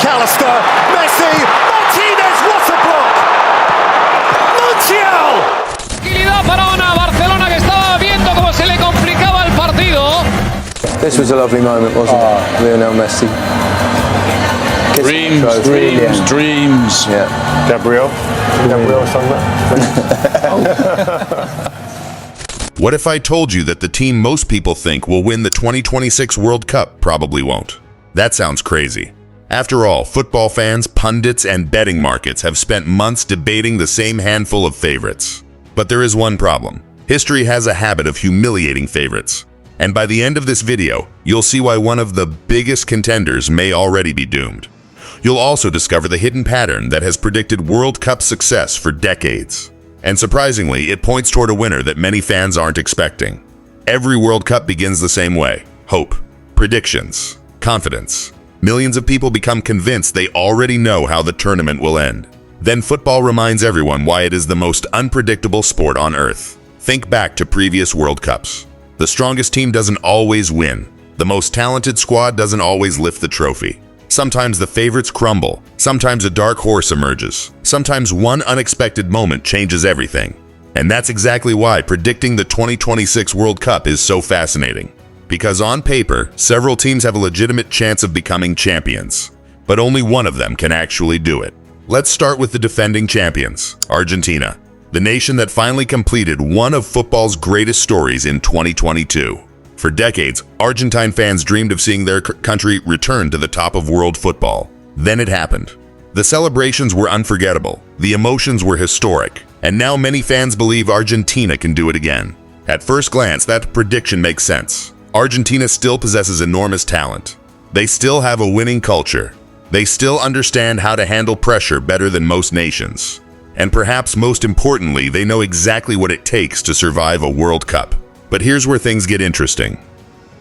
McAllister, Messi, Martinez, what a block! Montiel! Tranquilidad para una Barcelona que estaba viendo cómo se le complicaba el partido. This was a lovely moment, wasn't it? Lionel Messi. Dreams, dreams, dreams. Yeah. Gabriel sung that. What if I told you that the team most people think will win the 2026 World Cup probably won't? That sounds crazy. After all, football fans, pundits, and betting markets have spent months debating the same handful of favorites. But there is one problem. History has a habit of humiliating favorites. And by the end of this video, you'll see why one of the biggest contenders may already be doomed. You'll also discover the hidden pattern that has predicted World Cup success for decades. And surprisingly, it points toward a winner that many fans aren't expecting. Every World Cup begins the same way: hope, predictions, confidence. Millions of people become convinced they already know how the tournament will end. Then football reminds everyone why it is the most unpredictable sport on earth. Think back to previous World Cups. The strongest team doesn't always win. The most talented squad doesn't always lift the trophy. Sometimes the favorites crumble. Sometimes a dark horse emerges. Sometimes one unexpected moment changes everything. And that's exactly why predicting the 2026 World Cup is so fascinating. Because on paper, several teams have a legitimate chance of becoming champions. But only one of them can actually do it. Let's start with the defending champions, Argentina. The nation that finally completed one of football's greatest stories in 2022. For decades, Argentine fans dreamed of seeing their country return to the top of world football. Then it happened. The celebrations were unforgettable, the emotions were historic, and now many fans believe Argentina can do it again. At first glance, that prediction makes sense. Argentina still possesses enormous talent. They still have a winning culture. They still understand how to handle pressure better than most nations. And perhaps most importantly, they know exactly what it takes to survive a World Cup. But here's where things get interesting.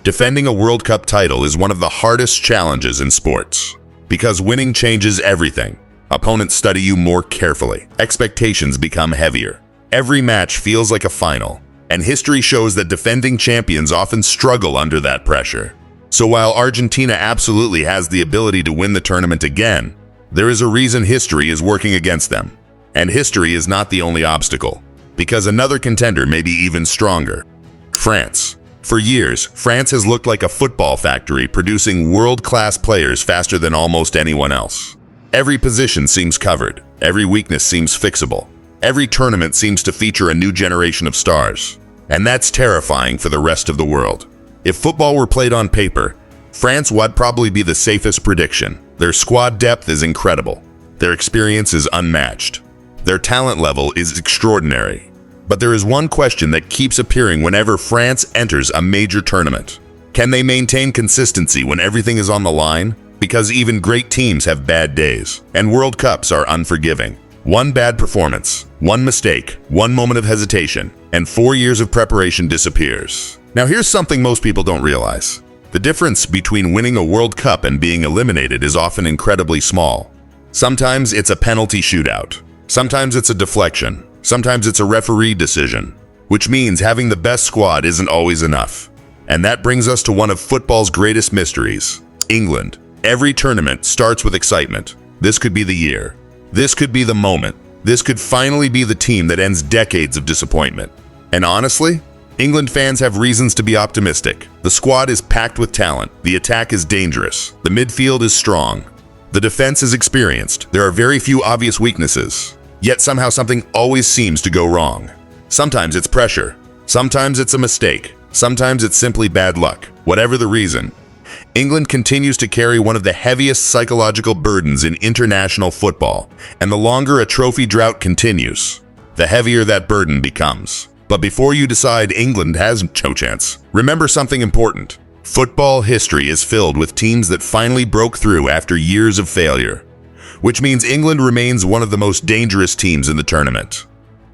Defending a World Cup title is one of the hardest challenges in sports. Because winning changes everything. Opponents study you more carefully. Expectations become heavier. Every match feels like a final. And history shows that defending champions often struggle under that pressure. So while Argentina absolutely has the ability to win the tournament again, there is a reason history is working against them. And history is not the only obstacle. Because another contender may be even stronger. France. For years, France has looked like a football factory producing world-class players faster than almost anyone else. Every position seems covered. Every weakness seems fixable. Every tournament seems to feature a new generation of stars. And that's terrifying for the rest of the world. If football were played on paper, France would probably be the safest prediction. Their squad depth is incredible. Their experience is unmatched. Their talent level is extraordinary. But there is one question that keeps appearing whenever France enters a major tournament. Can they maintain consistency when everything is on the line? Because even great teams have bad days, and World Cups are unforgiving. One bad performance, one mistake, one moment of hesitation, and 4 years of preparation disappears. Now here's something most people don't realize. The difference between winning a World Cup and being eliminated is often incredibly small. Sometimes it's a penalty shootout. Sometimes it's a deflection. Sometimes it's a referee decision, which means having the best squad isn't always enough. And that brings us to one of football's greatest mysteries, England. Every tournament starts with excitement. This could be the year. This could be the moment. This could finally be the team that ends decades of disappointment. And honestly, England fans have reasons to be optimistic. The squad is packed with talent. The attack is dangerous. The midfield is strong. The defense is experienced. There are very few obvious weaknesses. Yet somehow something always seems to go wrong. Sometimes it's pressure. Sometimes it's a mistake. Sometimes it's simply bad luck. Whatever the reason, England continues to carry one of the heaviest psychological burdens in international football, and the longer a trophy drought continues, the heavier that burden becomes. But before you decide England has no chance, remember something important. Football history is filled with teams that finally broke through after years of failure. Which means England remains one of the most dangerous teams in the tournament.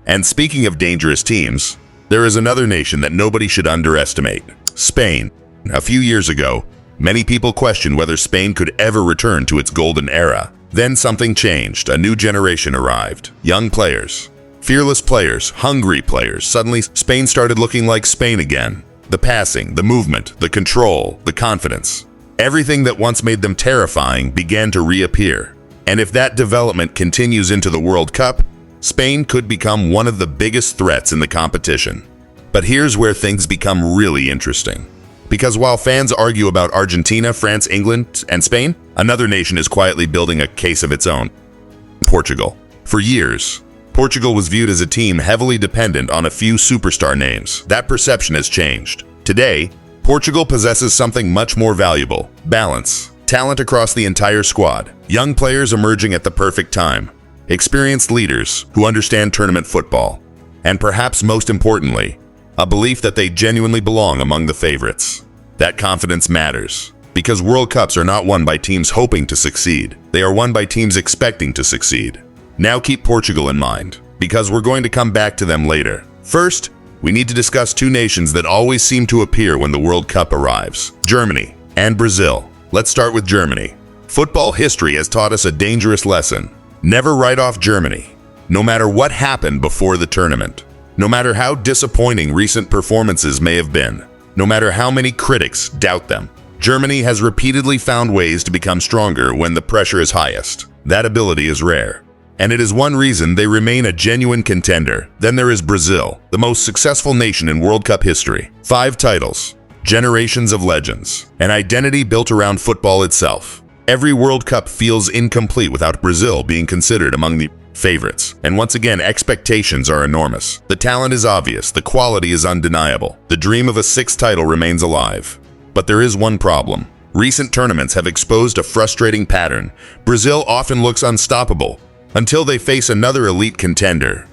And speaking of dangerous teams, there is another nation that nobody should underestimate: Spain. A few years ago, many people questioned whether Spain could ever return to its golden era. Then something changed. A new generation arrived. Young players, fearless players, hungry players. Suddenly, Spain started looking like Spain again. The passing, the movement, the control, the confidence. Everything that once made them terrifying began to reappear. And if that development continues into the World Cup, Spain could become one of the biggest threats in the competition. But here's where things become really interesting. Because while fans argue about Argentina, France, England, and Spain, another nation is quietly building a case of its own: Portugal. For years, Portugal was viewed as a team heavily dependent on a few superstar names. That perception has changed. Today, Portugal possesses something much more valuable: balance. Talent across the entire squad, young players emerging at the perfect time, experienced leaders who understand tournament football, and perhaps most importantly, a belief that they genuinely belong among the favorites. That confidence matters, because World Cups are not won by teams hoping to succeed. They are won by teams expecting to succeed. Now keep Portugal in mind, because we're going to come back to them later. First, we need to discuss two nations that always seem to appear when the World Cup arrives: Germany and Brazil. Let's start with Germany. Football history has taught us a dangerous lesson. Never write off Germany, no matter what happened before the tournament. No matter how disappointing recent performances may have been, no matter how many critics doubt them, Germany has repeatedly found ways to become stronger when the pressure is highest. That ability is rare, and it is one reason they remain a genuine contender. Then there is Brazil, the most successful nation in World Cup history. 5 titles, generations of legends, an identity built around football itself. Every World Cup feels incomplete without Brazil being considered among the favorites. And once again, expectations are enormous. The talent is obvious, the quality is undeniable. The dream of a 6th title remains alive. But there is one problem. Recent tournaments have exposed a frustrating pattern. Brazil often looks unstoppable until they face another elite contender.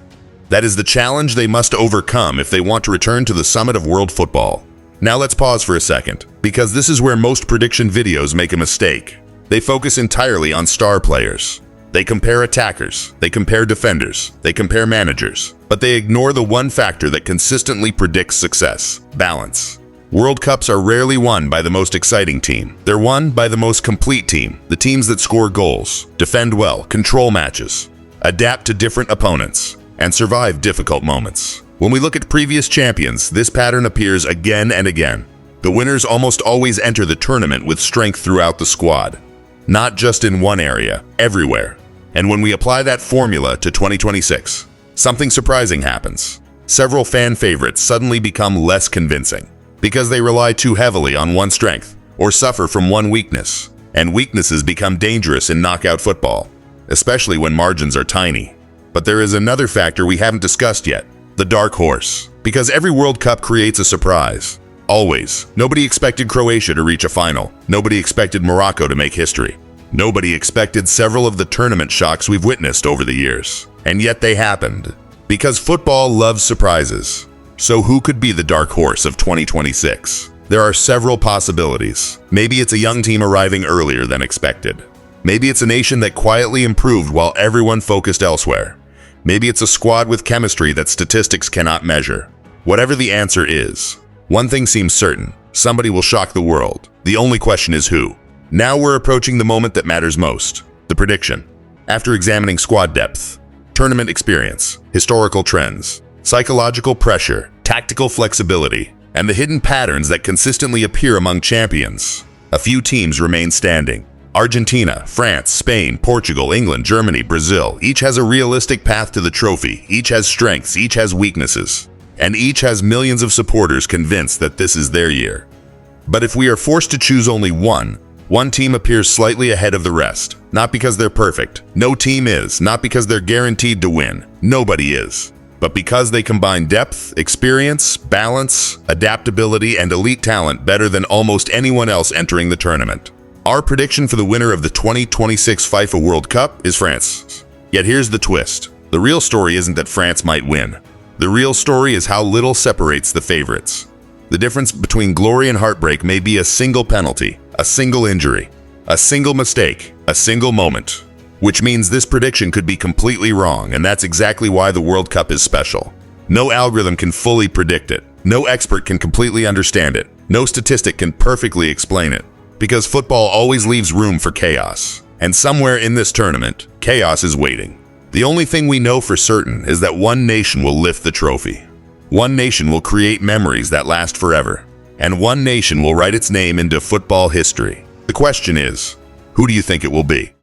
That is the challenge they must overcome if they want to return to the summit of world football. Now let's pause for a second, because this is where most prediction videos make a mistake. They focus entirely on star players. They compare attackers, they compare defenders, they compare managers, but they ignore the one factor that consistently predicts success: balance. World Cups are rarely won by the most exciting team. They're won by the most complete team, the teams that score goals, defend well, control matches, adapt to different opponents, and survive difficult moments. When we look at previous champions, this pattern appears again and again. The winners almost always enter the tournament with strength throughout the squad. Not just in one area, everywhere. And when we apply that formula to 2026, something surprising happens. Several fan favorites suddenly become less convincing because they rely too heavily on one strength or suffer from one weakness. And weaknesses become dangerous in knockout football, especially when margins are tiny. But there is another factor we haven't discussed yet: the dark horse. Because every World Cup creates a surprise. Always. Nobody expected Croatia to reach a final. Nobody expected Morocco to make history. Nobody expected several of the tournament shocks we've witnessed over the years. And yet they happened. Because football loves surprises. So who could be the dark horse of 2026? There are several possibilities. Maybe it's a young team arriving earlier than expected. Maybe it's a nation that quietly improved while everyone focused elsewhere. Maybe it's a squad with chemistry that statistics cannot measure. Whatever the answer is, one thing seems certain: somebody will shock the world. The only question is who. Now we're approaching the moment that matters most: the prediction. After examining squad depth, tournament experience, historical trends, psychological pressure, tactical flexibility, and the hidden patterns that consistently appear among champions, a few teams remain standing. Argentina, France, Spain, Portugal, England, Germany, Brazil, each has a realistic path to the trophy. Each has strengths, each has weaknesses, and each has millions of supporters convinced that this is their year. But if we are forced to choose only one team appears slightly ahead of the rest. Not because they're perfect. No team is. Not because they're guaranteed to win. Nobody is. But because they combine depth, experience, balance, adaptability, and elite talent better than almost anyone else entering the tournament. Our prediction for the winner of the 2026 FIFA World Cup is France. Yet here's the twist. The real story isn't that France might win. The real story is how little separates the favorites. The difference between glory and heartbreak may be a single penalty, a single injury, a single mistake, a single moment. Which means this prediction could be completely wrong, and that's exactly why the World Cup is special. No algorithm can fully predict it. No expert can completely understand it. No statistic can perfectly explain it. Because football always leaves room for chaos. And somewhere in this tournament, chaos is waiting. The only thing we know for certain is that one nation will lift the trophy. One nation will create memories that last forever. And one nation will write its name into football history. The question is, who do you think it will be?